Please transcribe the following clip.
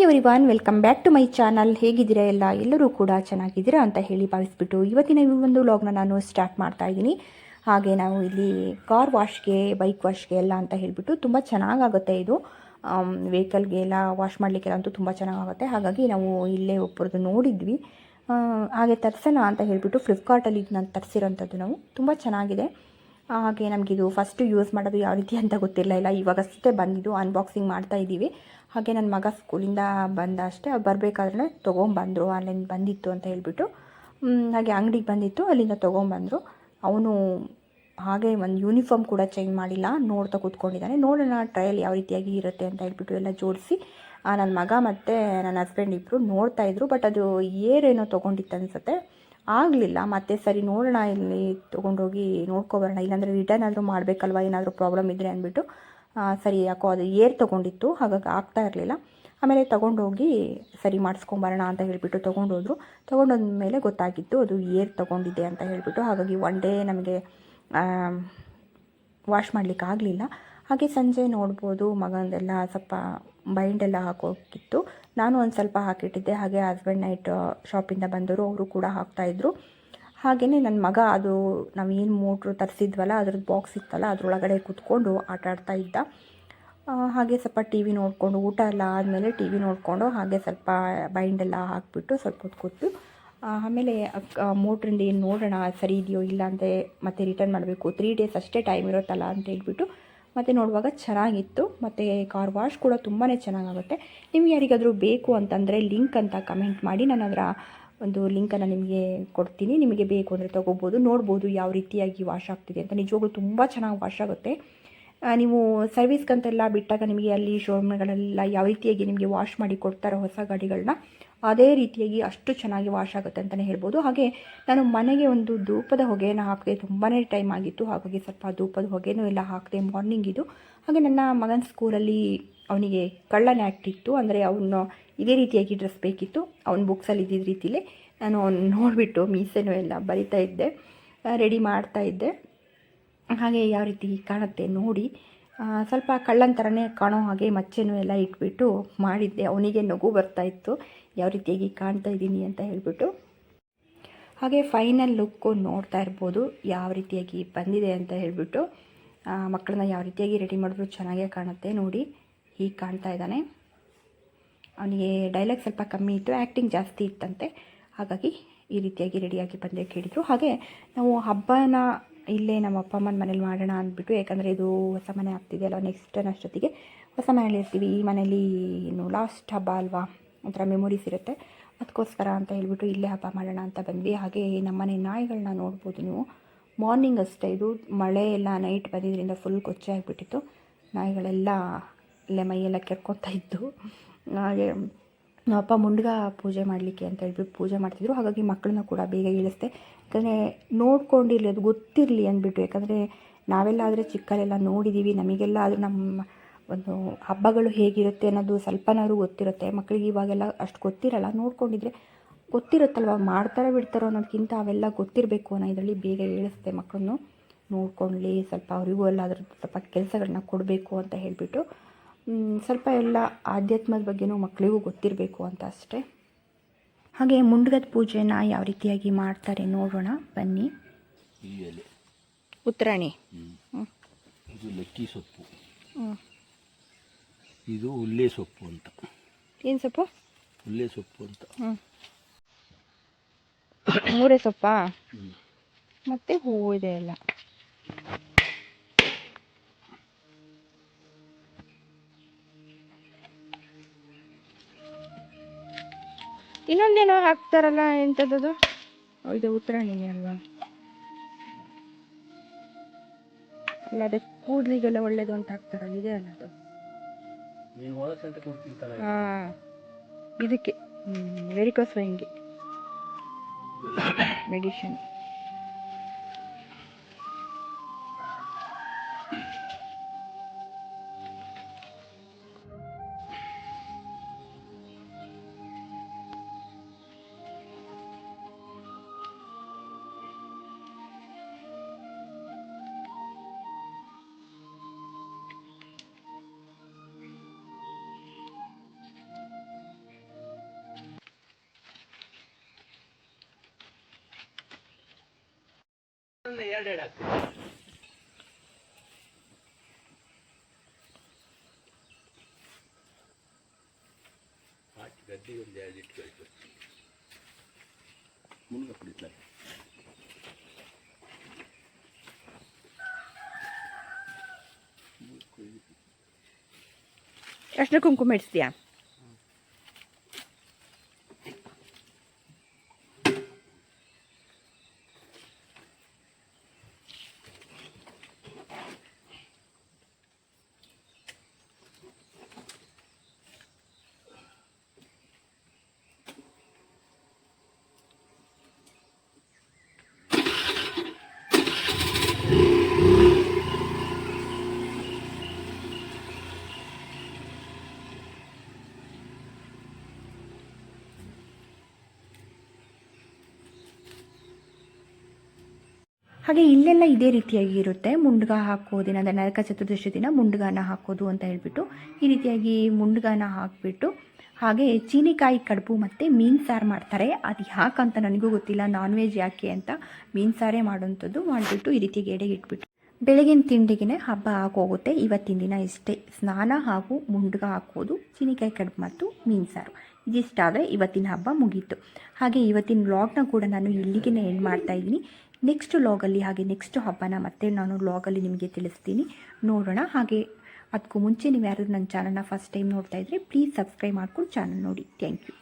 Hi everyone, welcome back to my channel. ಹೇಗಿದ್ದೀರಾ ಎಲ್ಲರೂ ಕೂಡ ಚೆನ್ನಾಗಿದ್ದೀರಾ ಅಂತ ಹೇಳಿ ಭಾವಿಸ್ಬಿಟ್ಟು ಇವತ್ತಿನ ಈ ಒಂದು ವ್ಲಾಗ್ನ ನಾನು ಸ್ಟಾರ್ಟ್ ಮಾಡ್ತಾ ಇದ್ದೀನಿ. ಹಾಗೆ ನಾವು ಇಲ್ಲಿ ಕಾರ್ ವಾಶ್ಗೆ, ಬೈಕ್ ವಾಶ್ಗೆ ಎಲ್ಲ ಅಂತ ಹೇಳಿಬಿಟ್ಟು ತುಂಬ ಚೆನ್ನಾಗಾಗುತ್ತೆ ಇದು. ವೆಹಿಕಲ್ಗೆ ಎಲ್ಲ ವಾಶ್ ಮಾಡಲಿಕ್ಕೆಲ್ಲ ಅಂತೂ ತುಂಬ ಚೆನ್ನಾಗಾಗುತ್ತೆ. ಹಾಗಾಗಿ ನಾವು ಇಲ್ಲೇ ಒಬ್ಬರದ್ದು ನೋಡಿದ್ವಿ, ಹಾಗೆ ತರಿಸೋಣ ಅಂತ ಹೇಳಿಬಿಟ್ಟು ಫ್ಲಿಪ್ಕಾರ್ಟಲ್ಲಿ ನಾನು ತರಿಸಿರೋಂಥದ್ದು. ನಾವು ತುಂಬ ಚೆನ್ನಾಗಿದೆ. ಹಾಗೆ ನಮಗಿದು ಫಸ್ಟು ಯೂಸ್ ಮಾಡೋದು ಯಾವ ರೀತಿ ಅಂತ ಗೊತ್ತಿರಲಿಲ್ಲ. ಇವಾಗಷ್ಟೇ ಬಂದಿದ್ದು, ಅನ್ಬಾಕ್ಸಿಂಗ್ ಮಾಡ್ತಾ ಇದ್ದೀವಿ. ಹಾಗೆ ನನ್ನ ಮಗ ಸ್ಕೂಲಿಂದ ಬಂದ ಅಷ್ಟೇ, ಅವ್ರು ಬರಬೇಕಾದ್ರೆ ತೊಗೊಂಬಂದರು. ಆನ್ಲೈನ್ ಬಂದಿತ್ತು ಅಂತ ಹೇಳಿಬಿಟ್ಟು, ಹಾಗೆ ಅಂಗಡಿಗೆ ಬಂದಿತ್ತು, ಅಲ್ಲಿಂದ ತೊಗೊಂಬಂದರು. ಅವನು ಹಾಗೆ ಒಂದು ಯೂನಿಫಾರ್ಮ್ ಕೂಡ ಚೇಂಜ್ ಮಾಡಿಲ್ಲ, ನೋಡ್ತಾ ಕೂತ್ಕೊಂಡಿದ್ದಾನೆ. ನೋಡೋಣ ಟ್ರಯಲ್ ಯಾವ ರೀತಿಯಾಗಿ ಇರುತ್ತೆ ಅಂತ ಹೇಳ್ಬಿಟ್ಟು ಎಲ್ಲ ಜೋಡಿಸಿ ನನ್ನ ಮಗ ಮತ್ತು ನನ್ನ ಹಸ್ಬೆಂಡ್ ಇಬ್ಬರು ನೋಡ್ತಾಯಿದ್ರು. ಬಟ್ ಅದು ಏನೋ ತೊಗೊಂಡಿತ್ತು ಅನಿಸುತ್ತೆ, ಆಗಲಿಲ್ಲ. ಮತ್ತು ಸರಿ ನೋಡೋಣ, ಇಲ್ಲಿ ತೊಗೊಂಡೋಗಿ ನೋಡ್ಕೊಬರೋಣ, ಇಲ್ಲಾಂದರೆ ರಿಟರ್ನ್ ಆದರೂ ಮಾಡಬೇಕಲ್ವ, ಏನಾದರೂ ಪ್ರಾಬ್ಲಮ್ ಇದ್ದರೆ ಅಂದ್ಬಿಟ್ಟು. ಸರಿ ಯಾಕೋ ಅದು ತೊಗೊಂಡಿತ್ತು, ಹಾಗಾಗಿ ಆಗ್ತಾ ಇರಲಿಲ್ಲ. ಆಮೇಲೆ ತೊಗೊಂಡೋಗಿ ಸರಿ ಮಾಡಿಸ್ಕೊಂಬರೋಣ ಅಂತ ಹೇಳಿಬಿಟ್ಟು ತೊಗೊಂಡೋದ್ಮೇಲೆ ಗೊತ್ತಾಗಿತ್ತು ಅದು ತೊಗೊಂಡಿದ್ದೆ ಅಂತ ಹೇಳಿಬಿಟ್ಟು. ಹಾಗಾಗಿ ಒನ್ ಡೇ ನಮಗೆ ವಾಶ್ ಮಾಡಲಿಕ್ಕೆ ಆಗಲಿಲ್ಲ. ಹಾಗೆ ಸಂಜೆ ನೋಡ್ಬೋದು ಮಗಂದೆಲ್ಲ ಸ್ವಲ್ಪ ಬೈಂಡೆಲ್ಲ ಹಾಕೋಕ್ಕಿತ್ತು. ನಾನು ಒಂದು ಸ್ವಲ್ಪ ಹಾಕಿಟ್ಟಿದ್ದೆ. ಹಾಗೆ ಹಸ್ಬೆಂಡ್ ನೈಟ್ ಶಾಪಿಂದ ಬಂದವರು, ಅವರು ಕೂಡ ಹಾಕ್ತಾಯಿದ್ರು. ಹಾಗೆಯೇ ನನ್ನ ಮಗ ಅದು ನಾವು ಏನು ಮೋಟ್ರು ತರಿಸಿದ್ವಲ್ಲ ಅದ್ರದ್ದು ಬಾಕ್ಸ್ ಇತ್ತಲ್ಲ, ಅದರೊಳಗಡೆ ಕೂತ್ಕೊಂಡು ಆಟ ಆಡ್ತಾ ಇದ್ದ. ಹಾಗೆ ಸ್ವಲ್ಪ ಟಿ ವಿ ನೋಡಿಕೊಂಡು, ಊಟ ಎಲ್ಲ ಆದಮೇಲೆ ಟಿ ವಿ ನೋಡಿಕೊಂಡು ಹಾಗೆ ಸ್ವಲ್ಪ ಬೈಂಡೆಲ್ಲ ಹಾಕಿಬಿಟ್ಟು ಸ್ವಲ್ಪ ಹೊತ್ತು ಕೂತು, ಆಮೇಲೆ ಮೋಟ್ರಿಂದ ಏನು ನೋಡೋಣ ಸರಿ ಇದೆಯೋ ಇಲ್ಲ ಅಂತ ಮತ್ತೆ ರಿಟರ್ನ್ ಮಾಡಬೇಕು, 3 ಡೇಸ್ ಅಷ್ಟೇ ಟೈಮ್ ಇರುತ್ತಲ್ಲ ಅಂತ ಹೇಳ್ಬಿಟ್ಟು ಮತ್ತು ನೋಡುವಾಗ ಚೆನ್ನಾಗಿತ್ತು. ಮತ್ತು ಕಾರ್ ವಾಶ್ ಕೂಡ ತುಂಬಾ ಚೆನ್ನಾಗಾಗುತ್ತೆ. ನಿಮ್ಗೆ ಯಾರಿಗಾದರೂ ಬೇಕು ಅಂತಂದರೆ ಲಿಂಕ್ ಅಂತ ಕಮೆಂಟ್ ಮಾಡಿ, ನಾನು ಅದರ ಒಂದು ಲಿಂಕನ್ನು ನಿಮಗೆ ಕೊಡ್ತೀನಿ. ನಿಮಗೆ ಬೇಕು ಅಂದರೆ ತೊಗೋಬೋದು, ನೋಡ್ಬೋದು ಯಾವ ರೀತಿಯಾಗಿ ವಾಶ್ ಆಗ್ತಿದೆ ಅಂತ. ನಿಜವಾಗ್ಲೂ ತುಂಬ ಚೆನ್ನಾಗಿ ವಾಶ್ ಆಗುತ್ತೆ. ನೀವು ಸರ್ವಿಸ್ಗಂತೆಲ್ಲ ಬಿಟ್ಟಾಗ ನಿಮಗೆ ಅಲ್ಲಿ ಶೋರೂಮ್ಗಳೆಲ್ಲ ಯಾವ ರೀತಿಯಾಗಿ ನಿಮಗೆ ವಾಶ್ ಮಾಡಿ ಕೊಡ್ತಾರೋ ಹೊಸ ಗಾಡಿಗಳನ್ನ, ಅದೇ ರೀತಿಯಾಗಿ ಅಷ್ಟು ಚೆನ್ನಾಗಿ ವಾಶ್ ಆಗುತ್ತೆ ಅಂತಲೇ ಹೇಳ್ಬೋದು. ಹಾಗೆ ನಾನು ಮನೆಗೆ ಒಂದು ಧೂಪದ ಹೊಗೆಯನ್ನು ಹಾಕಿದೆ, ತುಂಬಾ ಟೈಮ್ ಆಗಿತ್ತು. ಹಾಗಾಗಿ ಸ್ವಲ್ಪ ಧೂಪದ ಹೊಗೆನೂ ಎಲ್ಲ ಹಾಕಿದೆ ಮಾರ್ನಿಂಗಿದು. ಹಾಗೆ ನನ್ನ ಮಗನ ಸ್ಕೂಲಲ್ಲಿ ಅವನಿಗೆ ಕಳ್ಳನ ಆ್ಯಕ್ಟ್ ಇತ್ತು, ಅಂದರೆ ಅವನು ಇದೇ ರೀತಿಯಾಗಿ ಡ್ರೆಸ್ ಬೇಕಿತ್ತು. ಅವ್ನ ಬುಕ್ಸಲ್ಲಿ ಇದ್ದಿದ್ದ ರೀತಿಲೇ ನಾನು ಅವ್ನು ನೋಡಿಬಿಟ್ಟು ಮೀಸೆನೂ ಎಲ್ಲ ಬರಿತಾ ಇದ್ದೆ, ರೆಡಿ ಮಾಡ್ತಾ ಇದ್ದೆ. ಹಾಗೆ ಯಾವ ರೀತಿ ಕಾಣುತ್ತೆ ನೋಡಿ, ಸ್ವಲ್ಪ ಕಳ್ಳನ ಥರನೇ ಕಾಣೋ ಹಾಗೆ ಮಚ್ಚೆನೂ ಎಲ್ಲ ಇಟ್ಬಿಟ್ಟು ಮಾಡಿದ್ದೆ. ಅವನಿಗೆ ನಗು ಬರ್ತಾಯಿತ್ತು, ಯಾವ ರೀತಿಯಾಗಿ ಕಾಣ್ತಾ ಇದ್ದೀನಿ ಅಂತ ಹೇಳಿಬಿಟ್ಟು. ಹಾಗೆ ಫೈನಲ್ ಲುಕ್ಕು ನೋಡ್ತಾ ಇರ್ಬೋದು ಯಾವ ರೀತಿಯಾಗಿ ಬಂದಿದೆ ಅಂತ ಹೇಳಿಬಿಟ್ಟು. ಮಕ್ಕಳನ್ನ ಯಾವ ರೀತಿಯಾಗಿ ರೆಡಿ ಮಾಡಿದ್ರು ಚೆನ್ನಾಗೇ ಕಾಣುತ್ತೆ ನೋಡಿ. ಹೀಗೆ ಕಾಣ್ತಾ ಇದ್ದಾನೆ. ಅವನಿಗೆ ಡೈಲಾಗ್ ಸ್ವಲ್ಪ ಕಮ್ಮಿ ಇತ್ತು, ಆ್ಯಕ್ಟಿಂಗ್ ಜಾಸ್ತಿ ಇತ್ತಂತೆ. ಹಾಗಾಗಿ ಈ ರೀತಿಯಾಗಿ ರೆಡಿಯಾಗಿ ಬಂದೇ ಕೇಳಿದರು. ಹಾಗೆ ನಾವು ಹಬ್ಬನ ಇಲ್ಲೇ ನಮ್ಮ ಅಪ್ಪ ಅಮ್ಮನ ಮನೇಲಿ ಮಾಡೋಣ ಅಂದ್ಬಿಟ್ಟು, ಯಾಕಂದರೆ ಇದು ಹೊಸ ಮನೆ ಆಗ್ತಿದೆಯಲ್ಲ, ನೆಕ್ಸ್ಟ್ ಅಷ್ಟೊತ್ತಿಗೆ ಹೊಸ ಮನೇಲಿ ಇರ್ತೀವಿ. ಈ ಮನೇಲಿ ಇನ್ನು ಲಾಸ್ಟ್ ಹಬ್ಬ ಅಲ್ವಾ, ಒಂಥರ ಮೆಮೊರೀಸ್ ಇರುತ್ತೆ, ಅದಕ್ಕೋಸ್ಕರ ಅಂತ ಹೇಳ್ಬಿಟ್ಟು ಇಲ್ಲೇ ಹಬ್ಬ ಮಾಡೋಣ ಅಂತ ಬಂದ್ವಿ. ಹಾಗೆ ನಮ್ಮನೆ ನಾಯಿಗಳನ್ನ ನೋಡ್ಬೋದು ನೀವು. ಮಾರ್ನಿಂಗ್ ಅಷ್ಟೇ ಇದು, ಮಳೆ ಎಲ್ಲ ನೈಟ್ ಬಂದಿದ್ದರಿಂದ ಫುಲ್ ಕೊಚ್ಚೆ ಆಗಿಬಿಟ್ಟಿತ್ತು. ನಾಯಿಗಳೆಲ್ಲ ಇಲ್ಲೇ ಮೈಯೆಲ್ಲ ಕೆರ್ಕೊತಾ ಇದ್ದು. ಹಾಗೆ ಅಪ್ಪ ಮುಂಡ್ಗ ಪೂಜೆ ಮಾಡಲಿಕ್ಕೆ ಅಂತ ಹೇಳ್ಬಿಟ್ಟು ಪೂಜೆ ಮಾಡ್ತಿದ್ರು. ಹಾಗಾಗಿ ಮಕ್ಕಳನ್ನ ಕೂಡ ಬೇಗ ಇಳಿಸ್ದೆ, ಯಾಕಂದರೆ ನೋಡ್ಕೊಂಡಿರಲಿ, ಅದು ಗೊತ್ತಿರಲಿ ಅಂದ್ಬಿಟ್ಟು. ಯಾಕಂದರೆ ನಾವೆಲ್ಲ ಆದರೆ ಚಿಕ್ಕಲ್ಲೆಲ್ಲ ನೋಡಿದ್ದೀವಿ, ನಮಗೆಲ್ಲ ಅದು ನಮ್ಮ ಒಂದು ಹಬ್ಬಗಳು ಹೇಗಿರುತ್ತೆ ಅನ್ನೋದು ಸ್ವಲ್ಪನಾದ್ರು ಗೊತ್ತಿರುತ್ತೆ. ಮಕ್ಕಳಿಗೆ ಇವಾಗೆಲ್ಲ ಅಷ್ಟು ಗೊತ್ತಿರಲ್ಲ. ನೋಡ್ಕೊಂಡಿದ್ರೆ ಗೊತ್ತಿರುತ್ತಲ್ವ, ಮಾಡ್ತಾರೋ ಬಿಡ್ತಾರೋ ಅನ್ನೋದಕ್ಕಿಂತ ಅವೆಲ್ಲ ಗೊತ್ತಿರಬೇಕು ಅನ್ನೋ ಇದರಲ್ಲಿ ಬೇಗ ಇಳಿಸ್ದೆ ಮಕ್ಕಳನ್ನು. ನೋಡ್ಕೊಳ್ಳಿ ಸ್ವಲ್ಪ, ಅವರಿಗೂ ಎಲ್ಲ ಅದ್ರದ್ದು ಸ್ವಲ್ಪ ಕೆಲಸಗಳನ್ನ ಕೊಡಬೇಕು ಅಂತ ಹೇಳಿಬಿಟ್ಟು, ಸ್ವಲ್ಪ ಎಲ್ಲ ಆಧ್ಯಾತ್ಮದ ಬಗ್ಗೆನೂ ಮಕ್ಕಳಿಗೂ ಗೊತ್ತಿರಬೇಕು ಅಂತ ಅಷ್ಟೇ. ಹಾಗೆ ಮುಂಡ್ಗದ ಪೂಜೆನ ಯಾವ ರೀತಿಯಾಗಿ ಮಾಡ್ತಾರೆ ನೋಡೋಣ ಬನ್ನಿ. ಉತ್ತರಾಣಿ, ಇದು ಲಕ್ಕಿ ಸೊಪ್ಪು, ಇದು ಹುಲ್ಲೆ ಸೊಪ್ಪು ಅಂತ. ಏನು ಸೊಪ್ಪು? ಹುಲ್ಲೆ ಸೊಪ್ಪು ಅಂತ. ಮೂರೇ ಸೊಪ್ಪಾ? ಮತ್ತೆ ಹೂವು ಇದೆ ಎಲ್ಲ. ಇನ್ನೊಂದೇನೋ ಹಾಕ್ತಾರಲ್ಲ, ಎಂಥದ್ದು? ಇದು ಉತ್ತರಾಣಿನೇ ಅಲ್ವಾ? ಅಲ್ಲ, ಅದೇ ಕೂದಲಿಗೆಲ್ಲ ಒಳ್ಳೇದು ಅಂತ ಹಾಕ್ತಾರಲ್ಲ, ಇದೆ ಅಲ್ಲ ಅದು. ಹಾಂ, ಇದಕ್ಕೆ ವೆರಿಕೋಸ್ ವೆಯಿನ್ಗೆ ಮೆಡಿಷನ್. ಎರಡೆರಡು ಹಾಕ್ತೀನಿ. ಹಾಕಿ ಗದ್ದಿಗೆ ಒಂದು ಎರಡು ಇಟ್ಕೊಳ್ತು ಮುನ್ಗ ಕುಡಿತಾರೆ. ಅಷ್ಟೇ ಕುಂಕುಮ ಇಡ್ತೀಯಾ? ಹಾಗೆ ಇಲ್ಲೆಲ್ಲ ಇದೇ ರೀತಿಯಾಗಿ ಇರುತ್ತೆ. ಮುಂಡ್ಗ ಹಾಕೋ ದಿನ ಅಂದರೆ ನರಕ ಚತುರ್ದಶಿ ದಿನ ಮುಂಡ್ಗಾನ ಹಾಕೋದು ಅಂತ ಹೇಳ್ಬಿಟ್ಟು ಈ ರೀತಿಯಾಗಿ ಮುಂಡ್ಗಾನ ಹಾಕಿಬಿಟ್ಟು ಹಾಗೆ ಚೀನಿಕಾಯಿ ಕಡುಬು ಮತ್ತು ಮೀನು ಸಾರು ಮಾಡ್ತಾರೆ. ಅದು ಯಾಕಂತ ನನಗೂ ಗೊತ್ತಿಲ್ಲ, ನಾನ್ ವೆಜ್ ಯಾಕೆ ಅಂತ ಮೀನು ಸಾರೇ ಮಾಡೋಂಥದ್ದು ಮಾಡಿಬಿಟ್ಟು ಈ ರೀತಿಯಾಗಿ ಎಡೆಗೆ ಇಟ್ಬಿಟ್ಟು ಬೆಳಗಿನ ತಿಂಡಿಗೆ ಹಬ್ಬ ಆಗೋಗುತ್ತೆ. ಇವತ್ತಿನ ದಿನ ಇಷ್ಟೇ, ಸ್ನಾನ ಹಾಗೂ ಮುಂಡ್ಗ ಹಾಕೋದು, ಚೀನಿಕಾಯಿ ಕಡುಬು ಮತ್ತು ಮೀನು ಸಾರು ಇದಿಷ್ಟಾದರೆ ಇವತ್ತಿನ ಹಬ್ಬ ಮುಗೀತು. ಹಾಗೆ ಇವತ್ತಿನ ವ್ಲಾಗ್ನ ಕೂಡ ನಾನು ಇಲ್ಲಿಗೆ ಎಂಡ್ ಮಾಡ್ತಾ ಇದ್ದೀನಿ. ನೆಕ್ಸ್ಟ್ ವ್ಲಾಗಲ್ಲಿ ಹಾಗೆ ನೆಕ್ಸ್ಟ್ ಹಬ್ಬನ ಮತ್ತೆ ನಾನು ವ್ಲಾಗಲ್ಲಿ ನಿಮಗೆ ತಿಳಿಸ್ತೀನಿ, ನೋಡೋಣ. ಹಾಗೆ ಅದಕ್ಕೂ ಮುಂಚೆ ನೀವು ಯಾರಾದರೂ ನನ್ನ ಚಾನಲ್ನ ಫಸ್ಟ್ ಟೈಮ್ ನೋಡ್ತಾ ಇದ್ದರೆ ಪ್ಲೀಸ್ ಸಬ್ಸ್ಕ್ರೈಬ್ ಮಾಡ್ಕೊಂಡು ಚಾನಲ್ ನೋಡಿ. Thank you.